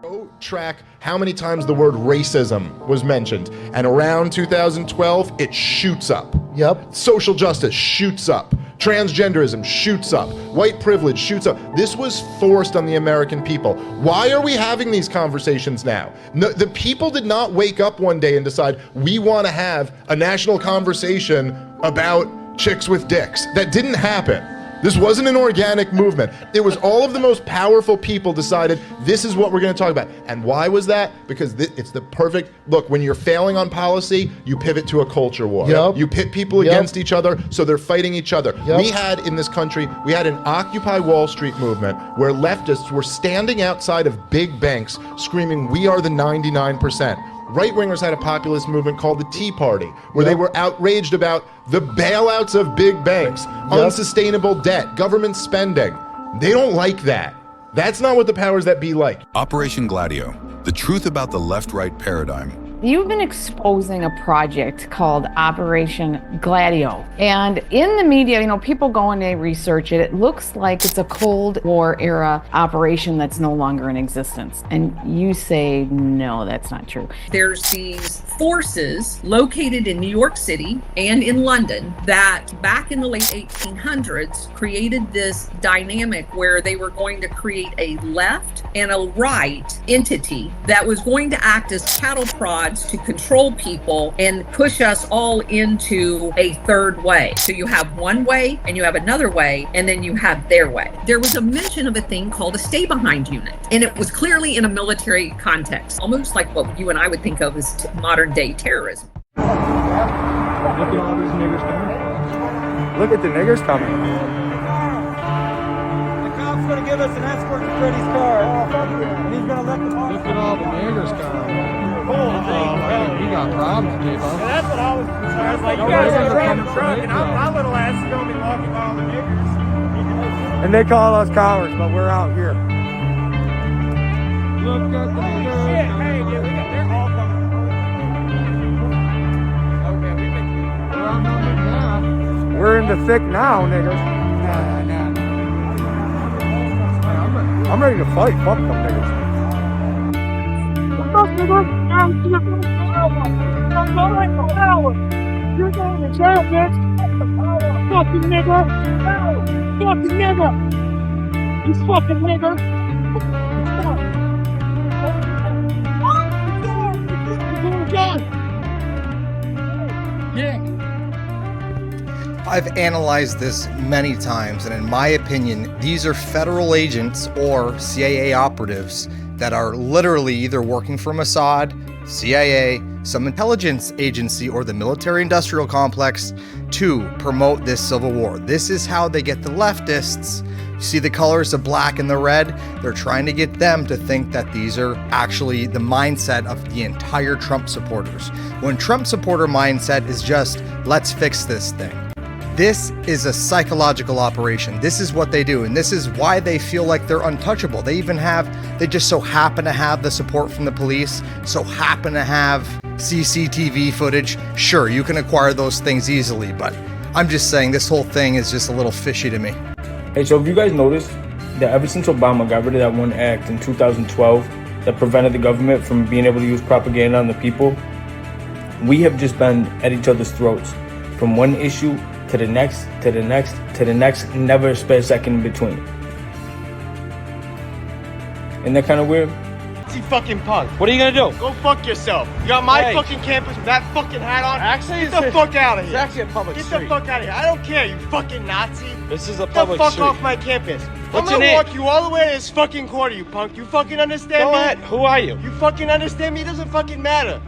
Go track how many times the word racism was mentioned, and around 2012 it shoots up. Yep. Social justice shoots up. Transgenderism shoots up. White privilege shoots up. This was forced on the American people. Why are we having these conversations now? No, the people did not wake up one day and decide we want to have a national conversation about chicks with dicks. That didn't happen. This wasn't an organic movement. It was all of the most powerful people decided this is what we're going to talk about. And why was that? Because it's the perfect, look, when you're failing on policy, you pivot to a culture war. Yep. You pit people against each other, so they're fighting each other. Yep. We had in this country, we had an Occupy Wall Street movement where leftists were standing outside of big banks screaming, we are the 99%. Right-wingers had a populist movement called the Tea Party, where they were outraged about the bailouts of big banks, unsustainable debt, government spending. They don't like that. That's not what the powers that be like. Operation Gladio, the truth about the left-right paradigm. You've been exposing a project called Operation Gladio. And in the media, you know, people go and they research it. It looks like it's a Cold War era operation that's no longer in existence. And you say, no, that's not true. There's these forces located in New York City and in London that back in the late 1800s created this dynamic where they were going to create a left and a right entity that was going to act as cattle prods to control people and push us all into a third way. So you have one way and you have another way and then you have their way. There was a mention of a thing called a stay behind unit, and it was clearly in a military context, almost like what you and I would think of as modern day terrorism. Look at all these niggers coming. Look at the niggers coming. The cop's gonna give us an escort to Freddie's car. And he's gonna let them off. Look at all the niggers coming. We got problems, Dave. Yeah, that's what I was like, you guys are driving the truck, and my little ass is gonna be walking by all the niggers. And they call us cowards, but we're out here. Look at the niggers. Shit, hey, dude, they're all coming. Okay, we're in the thick now, niggers. Nah. I'm ready to fight. Fuck them niggers. You're going to jail, bitch. Fucking nigga. Fucking nigga. You fucking nigga. I've analyzed this many times, and in my opinion, these are federal agents or CIA operatives that are literally either working for Mossad, CIA, some intelligence agency, or the military-industrial complex to promote this civil war. This is how they get the leftists. You see the colors, the black and the red? They're trying to get them to think that these are actually the mindset of the entire Trump supporters. When Trump supporter mindset is just, let's fix this thing. This is a psychological operation. This is what they do, and this is why they feel like they're untouchable. They just so happen to have the support from the police, so happen to have CCTV footage. Sure, you can acquire those things easily, but I'm just saying this whole thing is just a little fishy to me. Hey, so have you guys noticed that ever since Obama got rid of that one act in 2012 that prevented the government from being able to use propaganda on the people, we have just been at each other's throats from one issue to the next, to the next, to the next, never a spare second in between. Isn't that kind of weird? You fucking punk. What are you gonna do? Go fuck yourself. You got my fucking campus with that fucking hat on. Actually, get the fuck out of here. It's actually a public street. Get the fuck out of here. I don't care, you fucking Nazi. This is a Get public the fuck street. off my campus. What's I'm your gonna name? walk you all the way to this fucking corner, you punk. You fucking understand Go me? ahead. Who are you? You fucking understand me? It doesn't fucking matter.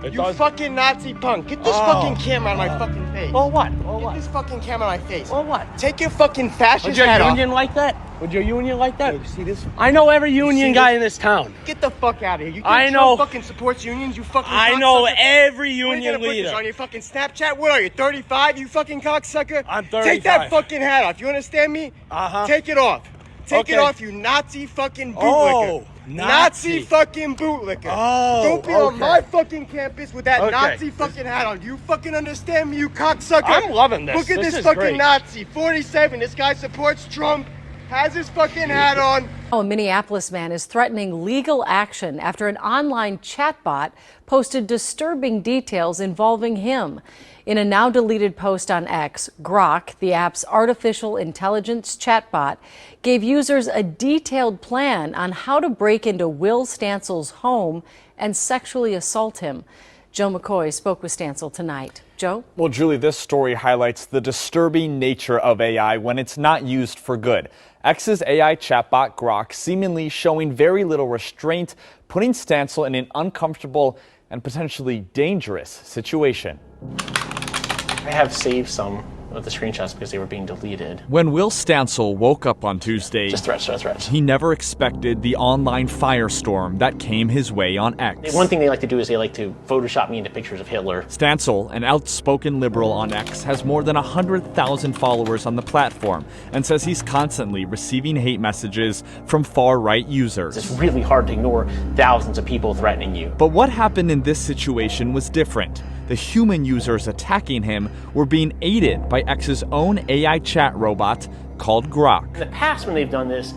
It You does. fucking Nazi punk. Get this fucking camera on my fucking face. Or what? Get this fucking camera on my face. Or what? Take your fucking fascist Would your hat union off. like that? Would your union like that? You see this? I know every You union see guy this? in this town. Get the fuck out of here. You I think know- Trump fucking supports unions, you fucking I know cocksucker? every When are you union gonna put this leader. on your fucking Snapchat? What are you, 35, you fucking cocksucker? I'm Take that 35. fucking hat off. You understand me? Uh-huh. Take it off. Take it Okay. off, you Nazi fucking bootlicker. Oh, Nazi fucking bootlicker. Oh, Don't be on okay. my fucking campus with that Okay. Nazi fucking hat on. You fucking understand me, you cocksucker? I'm loving this. Look at This this is fucking great. Nazi. 47. This guy supports Trump. Has his fucking hat on. A Minneapolis man is threatening legal action after an online chatbot posted disturbing details involving him. In a now deleted post on X, Grok, the app's artificial intelligence chatbot, gave users a detailed plan on how to break into Will Stansel's home and sexually assault him. Joe McCoy spoke with Stansel tonight. Joe? Well, Julie, this story highlights the disturbing nature of AI when it's not used for good. X's AI chatbot Grok seemingly showing very little restraint, putting Stansel in an uncomfortable and potentially dangerous situation. I have saved some of the screenshots because they were being deleted. When Will Stancil woke up on Tuesday, Just threats. he never expected the online firestorm that came his way on X. One thing they like to do is they like to Photoshop me into pictures of Hitler. Stancil, an outspoken liberal on X, has more than 100,000 followers on the platform and says he's constantly receiving hate messages from far-right users. It's really hard to ignore thousands of people threatening you. But what happened in this situation was different. The human users attacking him were being aided by X's own AI chat robot called Grok. In the past, when they've done this,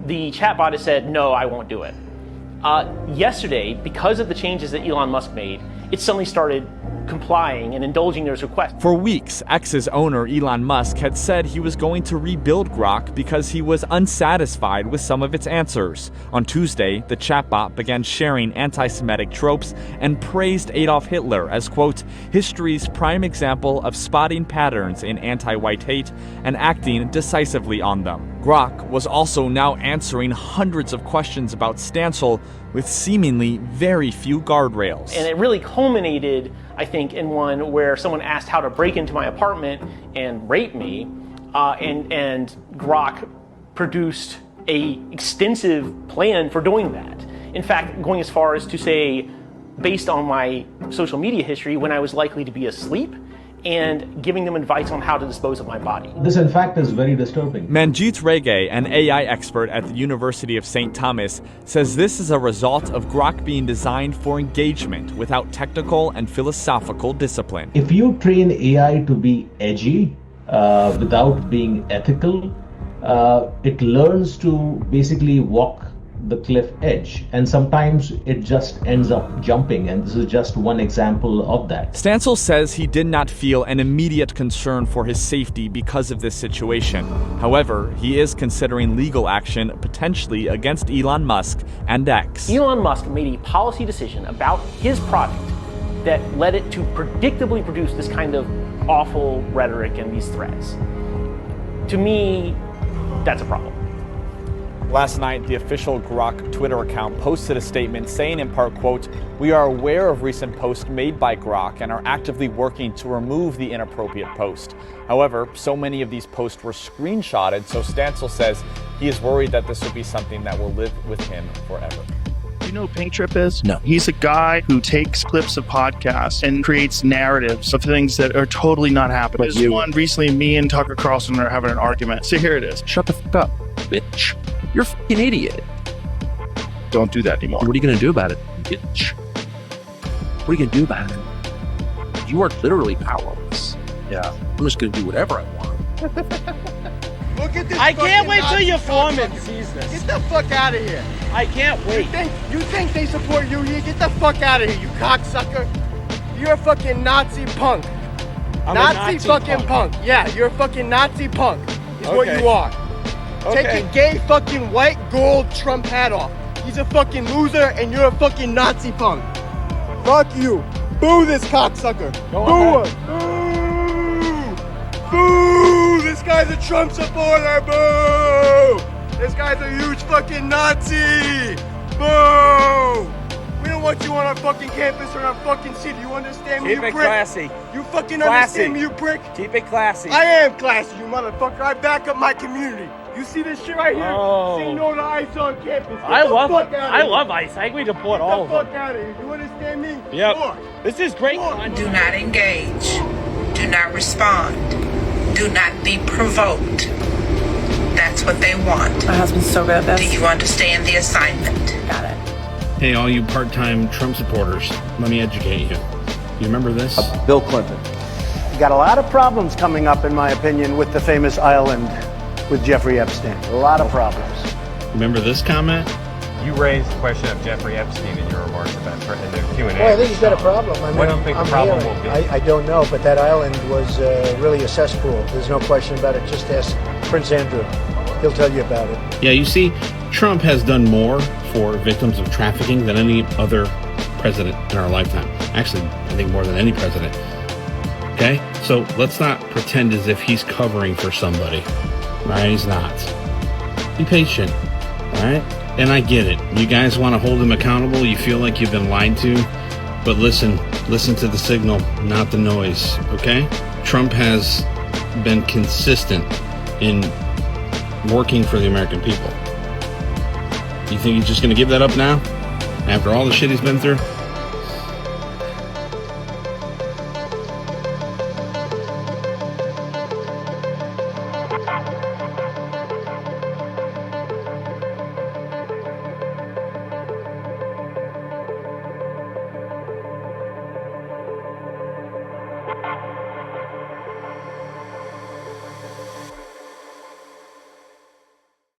the chatbot has said, no, I won't do it. Yesterday, because of the changes that Elon Musk made, it suddenly started complying and indulging those requests. For weeks, X's owner, Elon Musk, had said he was going to rebuild Grok because he was unsatisfied with some of its answers. On Tuesday, the chatbot began sharing anti-Semitic tropes and praised Adolf Hitler as, quote, history's prime example of spotting patterns in anti-white hate and acting decisively on them. Grok was also now answering hundreds of questions about Stancil with seemingly very few guardrails. And it really culminated, I think, in one where someone asked how to break into my apartment and rape me, and Grok produced an extensive plan for doing that. In fact, going as far as to say, based on my social media history, when I was likely to be asleep, and giving them advice on how to dispose of my body. This, in fact, is very disturbing. Manjit Rege, an AI expert at the University of St. Thomas, says this is a result of Grok being designed for engagement without technical and philosophical discipline. If you train AI to be edgy without being ethical, it learns to basically walk the cliff edge, and sometimes it just ends up jumping, and this is just one example of that. Stancil says he did not feel an immediate concern for his safety because of this situation. However, he is considering legal action potentially against Elon Musk and X. Elon Musk made a policy decision about his product that led it to predictably produce this kind of awful rhetoric and these threats. To me, that's a problem. Last night, the official Grok Twitter account posted a statement saying in part, quote, we are aware of recent posts made by Grok and are actively working to remove the inappropriate post. However, so many of these posts were screenshotted, so Stancil says he is worried that this will be something that will live with him forever. Do you know who Pink Trip is? No. He's a guy who takes clips of podcasts and creates narratives of things that are totally not happening. There's one recently, me and Tucker Carlson are having an argument. So here it is. Shut the fuck up, bitch. You're a fucking idiot. Don't do that anymore. What are you going to do about it, bitch? What are you going to do about it? You are literally powerless. Yeah. I'm just going to do whatever I want. Look at this. I can't wait till Nazi your foreman cocksucker. sees this. Get the fuck out of here. I can't wait. You think they support you here? Get the fuck out of here, you cocksucker. You're a fucking Nazi punk. I'm Nazi a Nazi fucking punk. Yeah, you're a fucking Nazi punk. Is what Okay. you are. Okay. Take your gay fucking white gold Trump hat off. He's a fucking loser and you're a fucking Nazi punk. Fuck you. Boo this cocksucker. Boo him. Boo. Boo. This guy's a Trump supporter. Boo. This guy's a huge fucking Nazi. Boo. We don't want you on our fucking campus or in our fucking city. You understand me, Keep you it prick? classy. You fucking Classy. understand me, you prick? Keep it classy. I am classy, you motherfucker. I back up my community. You see this shit right here? Oh. Say no to ICE on campus. Get I the love fuck outta I here. love ICE. I agree to deport all of Get the them. fuck out of here. You understand me? Yep. More. This is great. Do not engage. Do not respond. Do not be provoked. That's what they want. My husband's so good at this. Do you understand the assignment? Got it. Hey, all you part-time Trump supporters, let me educate you. You remember this? Bill Clinton. You got a lot of problems coming up, in my opinion, with the famous island with Jeffrey Epstein. A lot of problems. Remember this comment? You raised the question of Jeffrey Epstein in your remarks about in the Q&A. Well, I think he's got a problem. I mean, what do you think the problem will be? I don't know, but that island was really a cesspool. There's no question about it. Just ask Prince Andrew. He'll tell you about it. Yeah, you see, Trump has done more for victims of trafficking than any other president in our lifetime. Actually, I think more than any president. Okay? So let's not pretend as if he's covering for somebody. Right? He's not. Be patient. Alright? And I get it. You guys want to hold him accountable. You feel like you've been lied to. But listen to the signal, not the noise. Okay? Trump has been consistent in working for the American people. You think he's just going to give that up now? After all the shit he's been through?